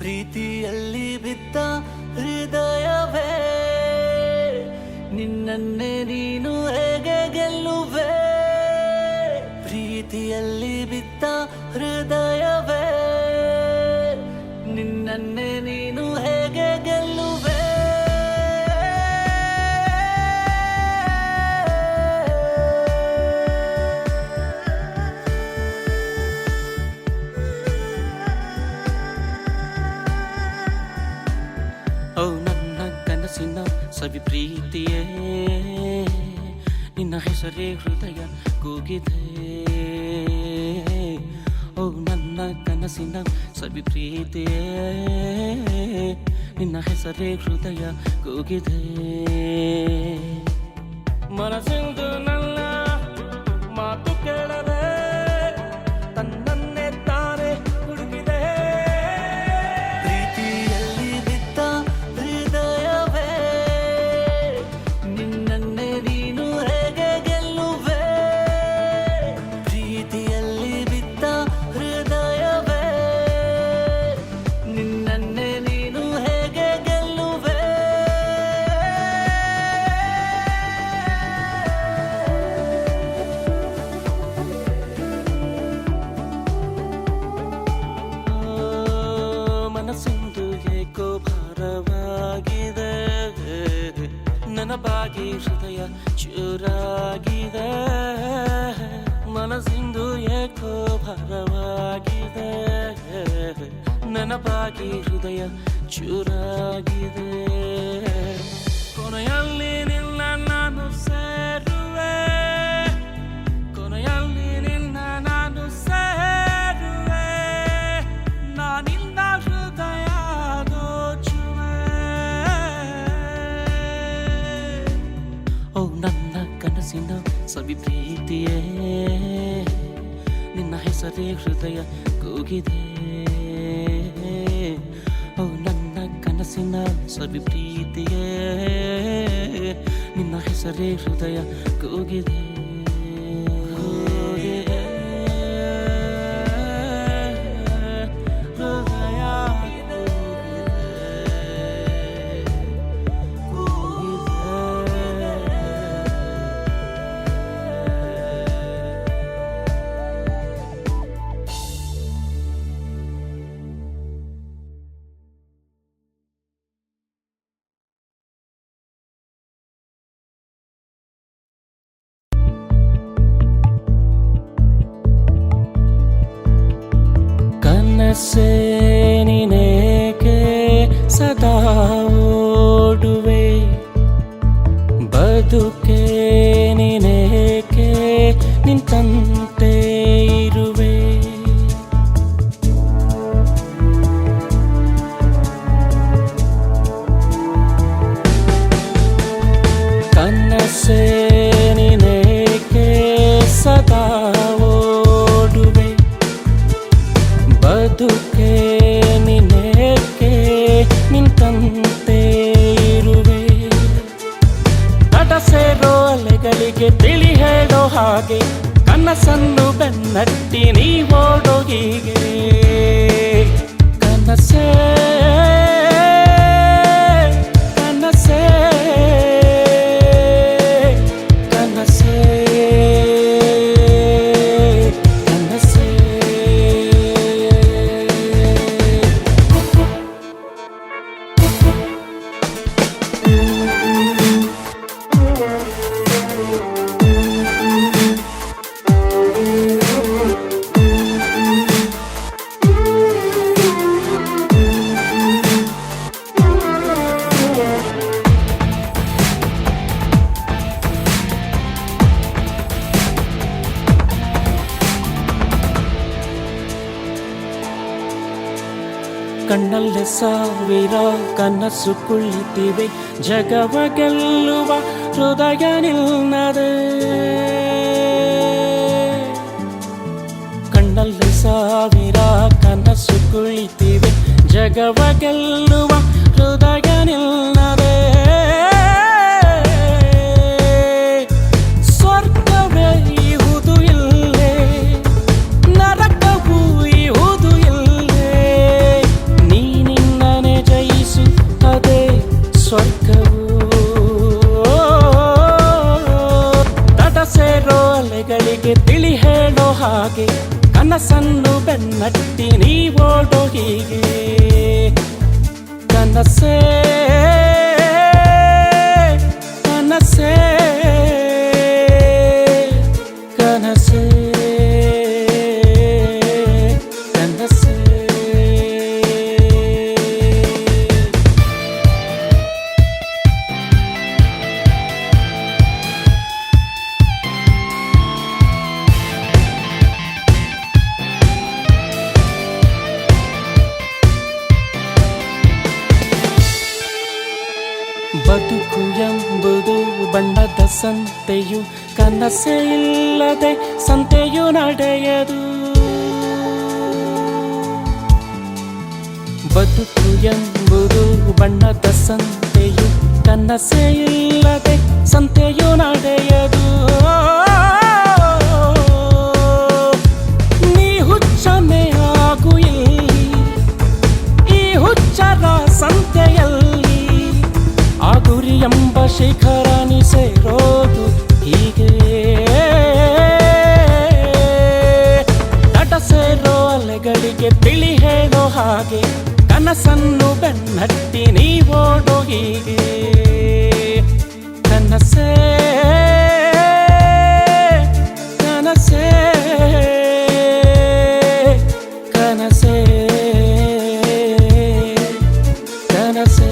ಪ್ರೀತಿಯಲ್ಲಿ ಬಿದ್ದ ಹೃದಯವೇ ನಿನ್ನನ್ನೇ ನೀನು ಹೇಗೆ ಗೆಲ್ಲುವೆ ಪ್ರೀತಿಯಲ್ಲಿ ಬಿದ್ದ ಹೃದಯವೇ ನಿನ್ನನ್ನೇ ನೀನು ಹೇಗೆ ಗೆಲ್ಲುವೆ ಓ ನನ್ನ ಕನಸಿನ ಸವಿ ಪ್ರೀತಿಯೇ ನಿನ್ನ ಹೆಸರೇ ಹೃದಯ ಕೂಗಿದೆ ಓ ನನ್ನ ಕನಸಿನ ಸವಿ ಪ್ರೀತಿಯೇ ನಿನ್ನ ಹೆಸರೇ ಹೃದಯ ಕೂಗಿದೆ ಮನಸ್ಸಿಂದು ನನ್ನ ಮಾತು ಕೇಳದೆ ತನ್ನನ್ನೇ ತಾನೇ ಹುಡುಕಿದೆ ಪ್ರೀತಿಯಲ್ಲಿ ಬಿದ್ದ ಹೃದಯವೇ ನಿನ್ನನ್ನೇ ನೀನು ಹೇಗೆ ಗೆಲ್ಲುವೆ ಪ್ರೀತಿಯಲ್ಲಿ ಬಿದ್ದ ಹೃದಯವೇ ನಿನ್ನನ್ನೇ ನೀನು ಹೇಗೆ ಗೆಲ್ಲುವೆ ಮನಸ್ಸಿಂದು ಏಕೋ ಭಾರವಾಗಿದೆ ನೆನಪಾಗಿ ಹೃದಯ ಚೂರಾಗಿದೆ ಮನಸ್ಸಿಂದು ಏಕೋ ಭಾರವಾಗಿದೆ ನೆನಪಾಗಿ ಹೃದಯ ಚೂರಾಗಿದೆ ಕೊನೆಯಲ್ಲಿ ನಿನ್ನ ನಾನು ಸೇರುವೆ ಕೊನೆಯಲ್ಲಿ ನಿನ್ನ ನಾನು ಸೇರುವೆ ನಾನಿಂದ ಹೃದಯ ದೋಚುವೆ ಓ ನನ್ನ ಕನಸಿನ ಸವಿ ಪ್ರೀತಿಯೇ ನಿನ್ನ ಹೆಸರೇ ಹೃದಯ ಕೂಗಿದೆ ಓ ನನ್ನ ಕನಸಿನ ಸವಿ ಪ್ರೀತಿಯೇ ನಿನ್ನ ಹೆಸರೇ ಹೃದಯ ಕೂಗಿದೆ ಹೃದಯ ಕನಸೇ ನೀನೇಕೆ ಸದಾ ಓಡುವೆ ಬದುಕೆ ನೀನೇಕೆ ನಿಂತಂತೆ ಇರುವೆ ಕನಸೇ ನೀನೇಕೆ ಸದಾ ಓಡುವೆ ಬದುಕೆ ನಿನೇಕೆ ನಿಂತಂತೆ ಇರುವೆ ತಟ ಸೇರೋ ಅಲೆಗಳಿಗೆ ತಿಳಿ ಹೇಳೋ ಹಾಗೆ ಕನಸನ್ನು ಬೆನ್ನಟ್ಟಿ ನೀ ಓಡೋ ಹೀಗೆ ಕನಸೇ ಕನಸೇ ಕನಸೇ ಕನಸೇ ಕಣ್ಣಲ್ಲೇ ಸಾವಿರ ಕನಸು ಕುಳಿತಿವೆ ಜಗವ ಗೆಲ್ಲುವ ಹೃದಯ ನಿನ್ನದೆ ಕಣ್ಣಲ್ಲೇ ಸಾವಿರ ಕನಸು ಕುಳಿತಿವೆ ಜಗವ ಗೆಲ್ಲುವ ಹೃದಯ ನಿನ್ನದೆ ಸ್ವರ್ಗವೇ ಇಹುದು ಇಲ್ಲೇ ನರಕವೂ ಇಹುದು ಇಲ್ಲೇ ನೀನೇ ಕನಸೇ ಕನಸೇ ಕನಸೇ ಕನಸೇ ಬದುಕು ಎಂಬುದು ಬಣ್ಣದ ಸಂತೆಯು ಕನಸೇ ಇಲ್ಲದೆ ಸಂತೆಯು ನಡೆಯದು ಬದುಕು ಎಂಬುದು ಬಣ್ಣದ ಸಂತೆಯು ಕನಸೇ ಇಲ್ಲದೆ ಸಂತೆಯು ನಡೆಯದು ನೀ ಹುಚ್ಚನೆ ಆಗು ಇಲ್ಲಿ ಈ ಹುಚ್ಚರ ಸಂತೆಯಲ್ಲಿ ಆ ಗುರಿ ಎಂಬ ಶಿಖರ ನೀ ಸೇರೋದು ಹೀಗೆ ತಟ ಸೇರೋ ಅಲೆಗಳಿಗೆ ತಿಳಿ ಹೇಳೋ ಹಾಗೆ ಕನಸನ್ನು ಬೆನ್ನಟ್ಟಿ ನೀ ಓಡೋ ಹೀಗೆ ಕನಸೇ ಕನಸೇ ಕನಸೇ ಕನಸೇ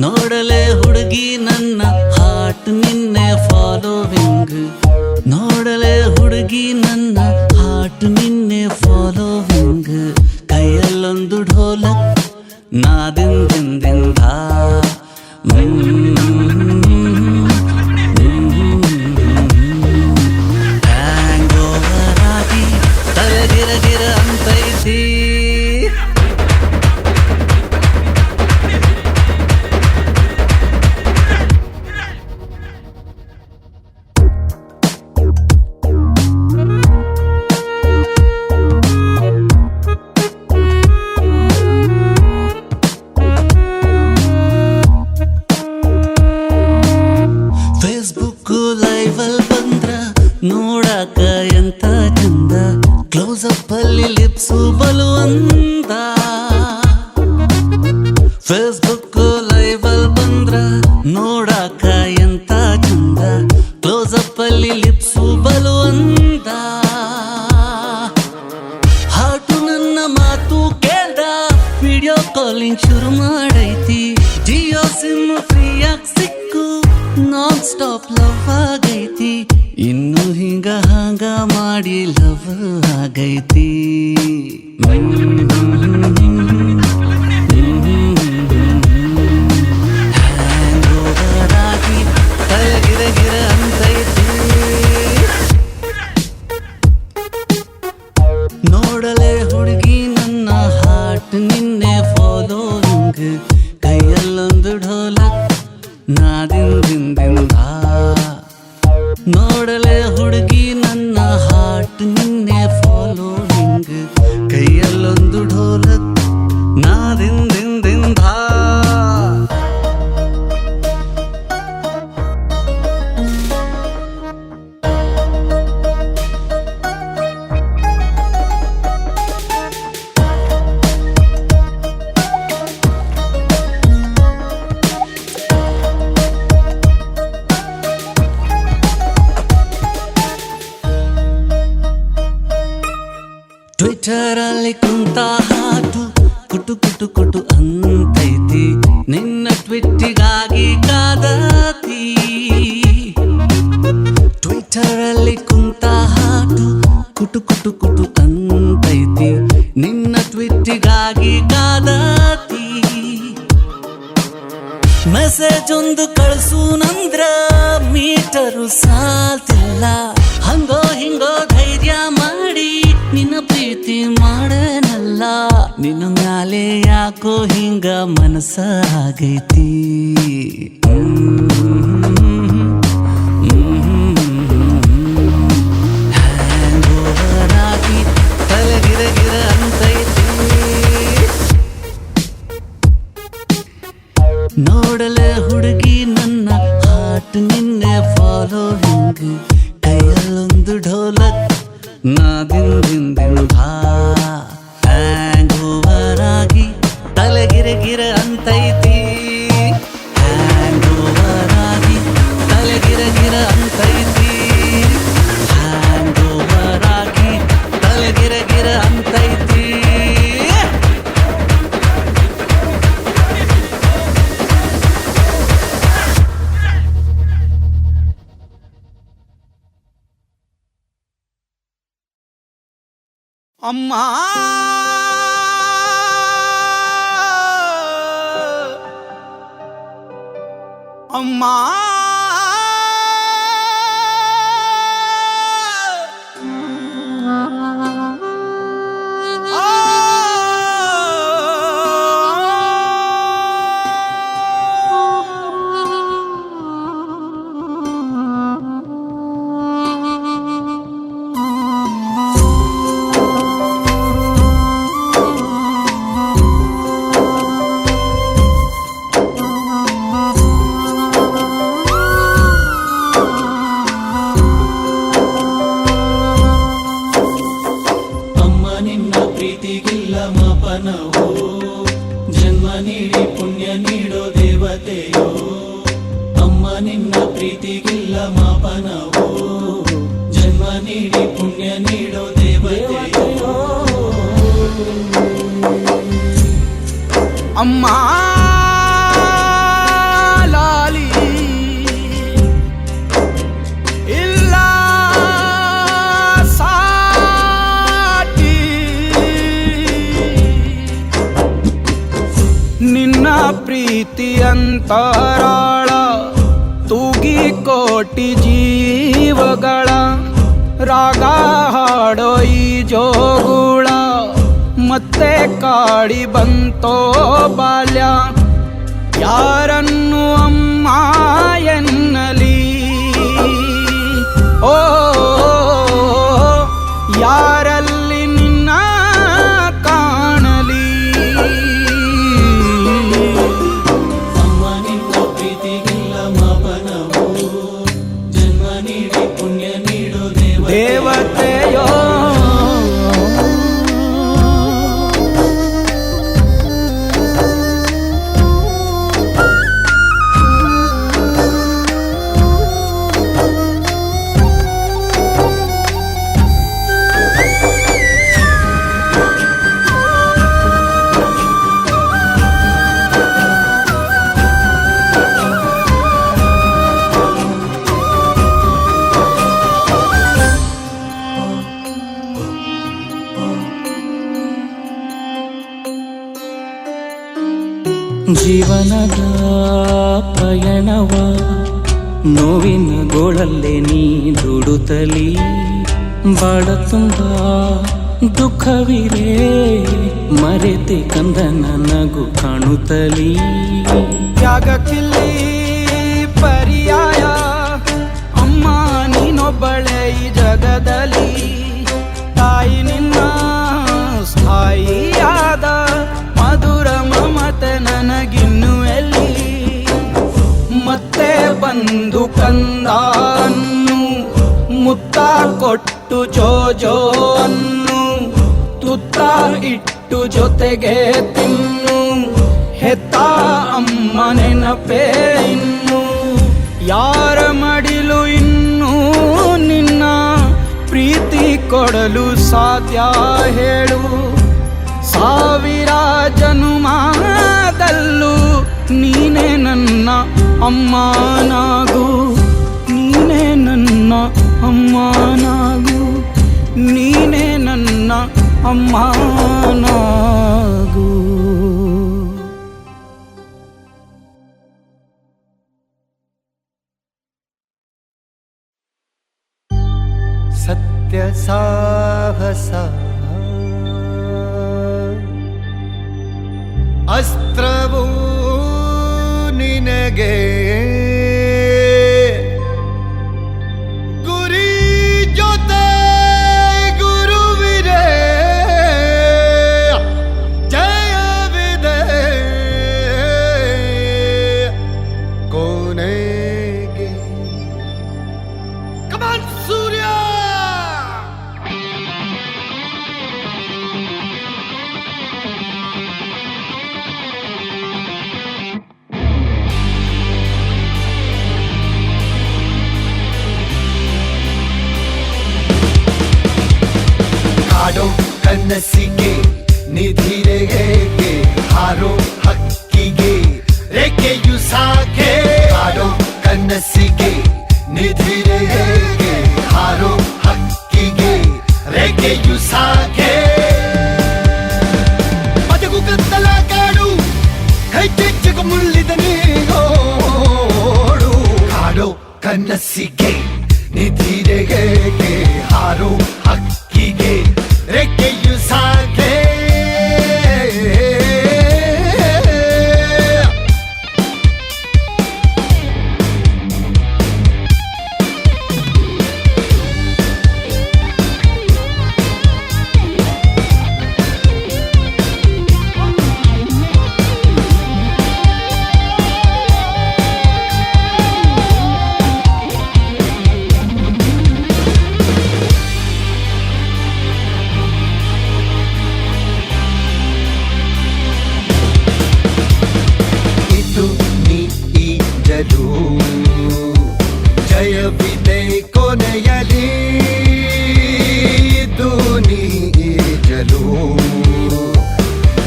ನೋಡಲೆ ಹುಡುಗಿ ನನ್ನ ಹಾರ್ಟ್ ನಿನ್ನೆ ಫಾಲೋವಿಂಗ್ ನೋಡಲೆ ಹುಡುಗಿ ನನ್ನ ಹಾರ್ಟ್ ನಿನ್ನೆ ಫಾಲೋವಿಂಗ್ ಕೈಯಲ್ಲೊಂದು ಢೋಲಕ್ ನಾದಿಂದಿಂದ ಹ್ಯಾಂಗ್ ಓವರ್ ಆಗಿ ತಲೆಗಿರಗಿರ ಅಂತೈತಿ ನೋಡಾಕ ಎಂತ ಚಂದ ಕ್ಲೋಸಪ್ ಅಲ್ಲಿ ಲಿಪ್ಸು ಬಲುವಂದ ಫೇಸ್ಬುಕ್ ಲೈವ್ ಅಲ್ಲಿ ಬಂದ್ರ ನೋಡಾಕ ಎಂತ ಚಂದ ಕ್ಲೋಸಪ್ ಅಲ್ಲಿ ಲಿಪ್ಸು ಬಲುವಂದ ಹಾಟು ನನ್ನ ಮಾತು ಕೇಳ್ದ ವಿಡಿಯೋ ಕಾಲಿಂಗ್ ಶುರು ಮಾಡೈತಿ ಜಿಯೋ ಸಿಮ್ ಫ್ರೀಯಾಗಿ ಸಿಕ್ಕು ನಾನ್ ಸ್ಟಾಪ್ ಲವ್ ಆಗೈತಿ ಇನ್ನು ಹಿಂಗ ಹಾಂಗ ಮಾಡಿ ಲವ್ ಆಗೈತಿ ಹ್ಯಾಂಗ್ ಓವರ್ ಆಗಿ ತಲೆಗಿರಗಿರ ಅಂತೈತಿ ನೋಡಲೆ ಹುಡುಗಿ ನನ್ನ ಹಾರ್ಟ್ ನಿನ್ನೆ ಫಾಲೋವಿಂಗ್ ಕೈಯಲ್ಲೊಂದು ಢೋಲಕ್ ನಾದಿಂದಿಂದ ನೋಡಲೆ ಹುಡುಗಿ ನನ್ನ ಹಾರ್ಟ್ ನಿನ್ನೆ ಫಾಲೋವಿಂಗ್ ಕೈಯಲ್ಲೊಂದು ಢೋಲಕ್ ನಾದಿಂದಿಂದ ಟ್ವಿಟರ್ ಅಲ್ಲಿ ಕುಂತ ಹಾಟು ಕುಟು ಕುಟು ಕುಟು ಅಂತೈತಿ ನಿನ್ನ ಟ್ವಿಟ್ಟಿಗಾಗಿ ಕಾದತಿ ಟ್ವಿಟರ್ ಅಲ್ಲಿ ಕುಂತ ಹಾಟು ಕುಟು ಕುಟು ಕುಟು ಅಂತೈತಿ ನಿನ್ನ ಟ್ವಿಟ್ ಟ್ವಿಟ್ಟಿಗಾಗಿ ಕಾದತಿ ಮೆಸೇಜ್ ಒಂದು ಕಳ್ಸೂನಂದ್ರ ಮೀಟರು ಸಾಲ್ತಿಲ್ಲ ಹಂಗೋ ಹಿಂಗೋ ಧೈರ್ಯ ಮಾಡಿ ನಿನ್ನ ಪ್ರೀತಿ ಮಾಡನಲ್ಲ ನಿನ್ನ ಮ್ಯಾಲೆ ಯಾಕೋ ಹಿಂಗ ಮನಸ್ಸ ಆಗೈತಿ ಹ್ಯಾಂಗೋವರಾಗಿ ತಲೆಗಿರಗಿರ ಅಂತೈತಿ ನೋಡಲೆ ಹುಡುಗಿ ನನ್ನ ಹಾಟ್ ನಿನ್ನೆ ಫಾಲೋವಿಂಗ್ ಕೈಯಲ್ಲೊಂದು ಢೋಲಕ್ ನಾದಿಂದಿಂದ ಹ್ಯಾಂಗೋವರಾಗಿ ತಲೆಗಿರಗಿರ ಅಂತೈತಿ ಹ್ಯಾಂಗೋವರಾಗಿ ತಲೆಗಿರಗಿರ ಅಂತೈತಿ ಹ್ಯಾಂಗೋವರಾಗಿ ತಲೆಗಿರಗಿರ ಅಂತೈತಿ ಅಮ್ಮ ಅಮ್ಮ ಜನ್ಮ ನೀಡಿ ಪುಣ್ಯ ನೀಡೋ ದೇವತೆಯೋ ಅಮ್ಮ ನಿನ್ನ ಪ್ರೀತಿಗಿಲ್ಲ ಮಾಪನವೋ ಜನ್ಮ ನೀಡಿ ಪುಣ್ಯ ನೀಡೋ ದೇವತೆಯೋ ಅಮ್ಮ ಲಾಲಿ ಇಲ್ಲ ಸಾಟಿ ನಿನ್ನ ಪ್ರೀತಿ ಅಂತರಾಳ ತೂಗಿ ಕೋಟಿ ಜೀವಗಳ ರಾಗ ಹಾಡೋ ಈ ಜೋಗುಳ ಮತ್ತೆ ಕಾಡಿ ಬಂತೋ ಬಾಲ್ಯ ಯಾರನ್ನು ಅಮ್ಮ ಎನ್ನಲಿ ಓ ಯಾರಲ್ಲಿ ನಿನ್ನ ಕಾಣಲಿ ಅಮ್ಮ ನಿನ್ನ ಪ್ರೀತಿಗಿಲ್ಲ ಮಾಪನವೋ ಜನ್ಮ ನೀಡಿ ಪುಣ್ಯ ನೀಡೋ ದೇವತೆಯೋ ಜೀವನದ ಪಯಣವ ನೋವಿನ ಗೋಳಲ್ಲೇ ನೀ ದುಡುತ್ತಲಿ ಬಾಳ ತುಂಬ ದುಃಖವಿರೇ ಮರೆತೆ ಕಂದ ನನಗೂ ಕಾಣುತ್ತಲಿ ತ್ಯಾಗಕ್ಕಿಲ್ಲಿ ಪರ್ಯಾಯ ಅಮ್ಮ ನೀನೊಬ್ಬಳೆ ಈ ಜಗದಲ್ಲಿ ತಾಯಿ ನಿನ್ನ ಸ್ಥಾಯಿಯಾದ ಮಧುರ ಮಮತೆ ನನಗಿನ್ನು ಎಲ್ಲಿ ಮತ್ತೆ ಬಂದು ಕಂದ ಅನ್ನು ಮುತ್ತ ಕೊಟ್ಟು ಜೋಜೋ ಅನ್ನು ತುತ್ತ ಇಟ್ಟು ಜೊತೆಗೆ ತಿನ್ನು ಹೆತ್ತ ಅಮ್ಮ ನೆನಪೇ ಇನ್ನು ಯಾರ ಮಡಿಲು ಇನ್ನು ನಿನ್ನ ಪ್ರೀತಿ ಕೊಡಲು ಸಾಧ್ಯ ಹೇಳು ಸಾವಿರ ಜನುಮದಲ್ಲೂ ನೀನೇ ನನ್ನ ಅಮ್ಮನಾಗು ನೀನೇ ನನ್ನ ಅಮ್ಮನಾಗು ನೀನೇ ನನ್ನ ಅಮ್ಮನಾಗು ನಿನಗೆ ಗುರಿ ಜೊತೆ ಗುರುವಿರೆ ಜಯವಿದೆ ಕೊನೆಗೆ. ಕಮಾನ್ ಸೂರ್ಯ. ಕಾಡೋ ಕನಸಿಗೆ ನಿಧಿರೆಗೆ ಹಾರೋ ಹಕ್ಕಿಗೆ ರೆಕ್ಕೆಯು ಸಾಕೆ. ಕಾಡೋ ಕನಸಿಗೆ ನಿಧಿರೆಗೆ ಹಾರೋ ಹಕ್ಕಿಗೆ ರೆಕ್ಕೆಯು ಸಾಕೆ. ಬದುಕು ಕತ್ತಲ ಕಾಡು ಹೆಚ್ಚೆಚ್ಚು ಮುಳ್ಳಿದ ನೀಗೋಡು. ಕಾಡೋ ಕನಸಿಗೆ ನಿಧಿರೆಗೆ ಹಾರೋ ಹಕ್ಕಿಗೆ ರೆಕ್ಕೆಯು ಸಾಕೆ. ಜಯವಿದೆ ಕೊನೆಯಲಿ ದೂನಿಜಲು.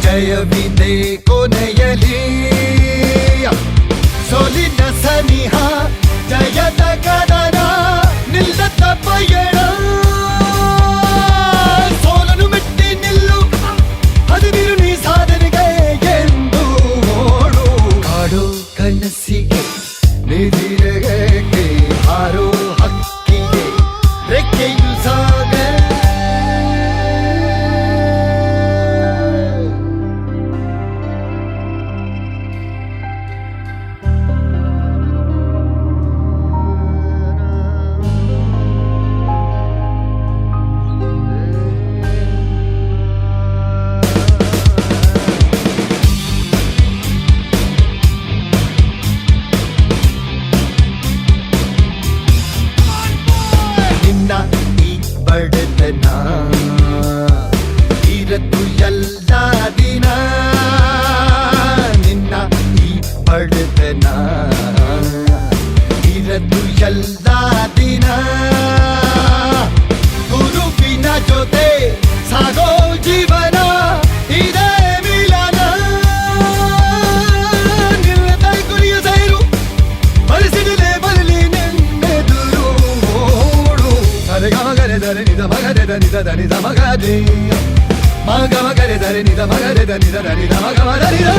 ಜಯವಿದೆ ಕೊನೆಯಲಿ ಸೋಲಿನ ಸನಿಹ ಜಯದ ಕದನ ನಿಲ್ಲದ ಪಯಣ. ಸೋಲನು ಮೆಟ್ಟಿ ನಿಲ್ಲು ಹದಿರು ನೀ ಸಾಧನೆಗೆ ಎಂದು ಓಡು. ಕಾಡು ಕನಸಿಗೆ ನಿಧಿರೆಗೆ ಹಾರೋ ಹಕ್ಕಿಗೆ ರೆಕ್ಕೆಯು ಸಾಗೆ. ಬಡತನ ಇರದು ಎಲ್ಲ ದಿನ. ನಿನ್ನ ಈ ಬಡತನ ಇರದು ಎಲ್ಲ ದಿನ. ಗುರುವಿನ ಜೊತೆ ಸಾಗೋ ಜೀವನ ಇದೇ ಮಿಲನ. ನಿಲ್ಲದ ಗುರಿಯ ಸೇರು ಪರಿಸಿಡಲೇ ಬರಲಿ ನೆನ್ನೆದುರು ಓಡು. ಸರಿಗಮಗರೆ ದರೆ ನಿಧ ಮಗರೆ ಧನಿದ ಧನಿದ ಮಗದೆ ಮಗ ಮಗರೆ ದರೆ ನಿಧ ಮಗರೆ ಧನಿದ ಧನಿದ ಮಗ ಮರಿದ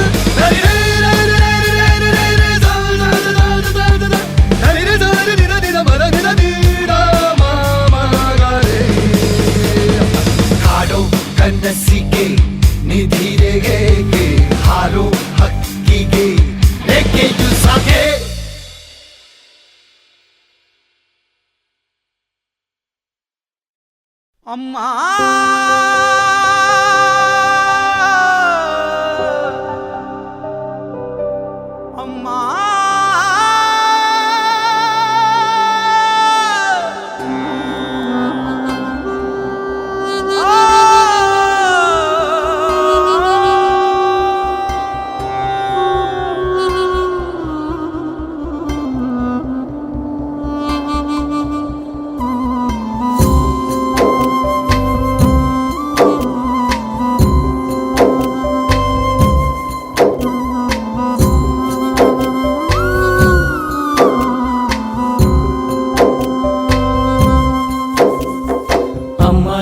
ಕಾಡೋ ಕನಸಿಗೆ ನಿಧಿರೆಗೆ ಹಾರೋ ಹಕ್ಕಿಗೆ ರೆಕ್ಕೆಯು ಸಾಕೆ. ಅಮ್ಮ ಅಮ್ಮ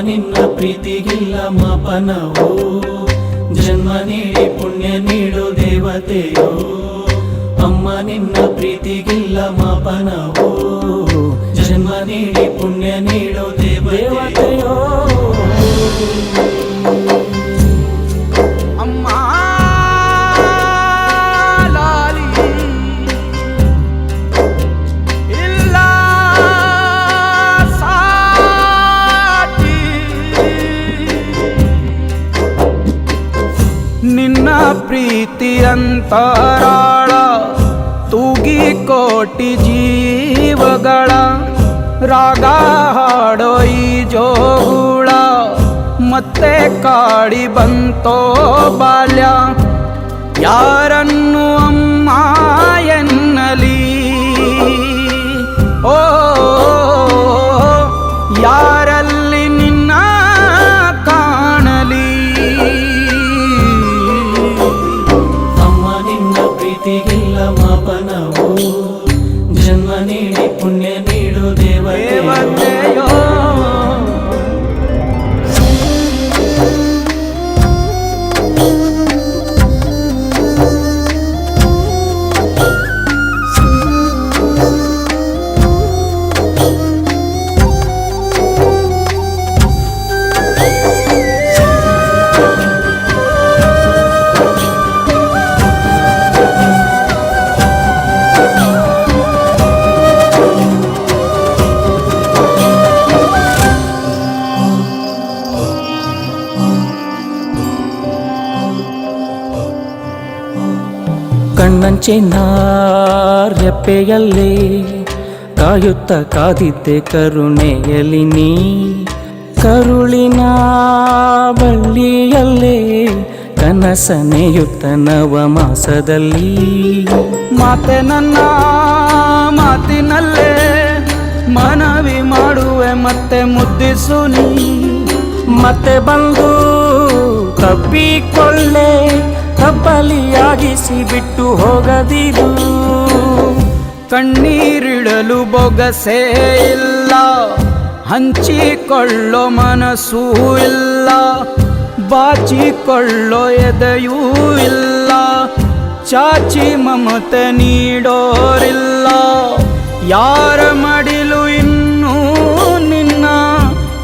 ನಿನ್ನ ಪ್ರೀತಿಗಿಲ್ಲ ಮಾಪನವೋ. ಜನ್ಮ ನೀಡಿ ಪುಣ್ಯ ನೀಡು ದೇವತೆಯೋ. ಅಮ್ಮ ನಿನ್ನ ಪ್ರೀತಿಗಿಲ್ಲ ಮಾಪನವೋ. ಜನ್ಮ ನೀಡಿ ಪುಣ್ಯ ನೀಡು ದೇವತೆಯೋ. ಅಮ್ಮ ಲಾಲಿ ನಿನ್ನ ಪ್ರೀತಿ ಅಂತರಾಳ ತೂಗಿ ಕೋಟಿ ಜೀವಗಳ ರಾಗ ಹಾಡೋ ಈ ಜೋಗುಳ ಮತ್ತೆ ಕಾಡಿ ಬಂತೋ ಬಾಲ್ಯ ಯಾರನ್ನು ಅಮ್ಮ ಎನ್ನಲಿ ಓ ಯಾರಲ್ಲಿ ನಿನ್ನ ಕಾಣಲಿ ಅಮ್ಮ ನಿನ್ನ ಪ್ರೀತಿಗಿಲ್ಲ ಮಾಪನವು ಜನ್ಮ ನೀಡಿ ಪುಣ್ಯ ನೀಡು ದೇವತೆಯೋ ದೇವತೆಯೋ ಕಣ್ಣಂಚೆ ರೆಪ್ಪೆಯಲ್ಲೇ ಕಾಯುತ್ತ ಕಾದಿದ್ದೆ ಕರುಣೆಯಲಿ ನೀ ಕರುಳಿನ ಬಳ್ಳಿಯಲ್ಲೇ ಕನಸನೆಯುತ್ತ ನವ ಮಾಸದಲ್ಲಿ ಮಾತೆ ನನ್ನ ಮಾತಿನಲ್ಲೇ ಮನವಿ ಮಾಡುವೆ ಮತ್ತೆ ಮುದ್ದಿಸು ನೀ ಮತ್ತೆ ಬಂದು ತಪ್ಪಿಕೊಳ್ಳೆ ತಪ್ಪಲಿಯಾಗಿಸಿ ಬಿಟ್ಟು ಹೋಗದಿರು ಕಣ್ಣೀರಿಡಲು ಬೊಗಸೆ ಇಲ್ಲ ಹಂಚಿಕೊಳ್ಳೋ ಮನಸ್ಸೂ ಇಲ್ಲ ಬಾಚಿಕೊಳ್ಳೋ ಎದೆಯೂ ಇಲ್ಲ ಚಾಚಿ ಮಮತೆ ನೀಡೋರಿಲ್ಲ ಯಾರ ಮಡಿಲು ಇನ್ನೂ ನಿನ್ನ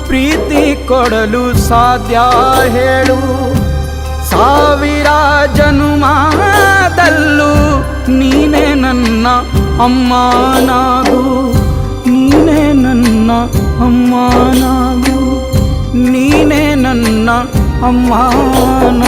ಪ್ರೀತಿ ಕೊಡಲು ಸಾಧ್ಯ ಹೇಳು ಸಾವಿರ ಜನುಮದಲ್ಲೂ ನೀನೇ ನನ್ನ ಅಮ್ಮನಾಗು ನೀನೇ ನನ್ನ ಅಮ್ಮನಾಗು ನೀನೇ ನನ್ನ ಅಮ್ಮನಾಗು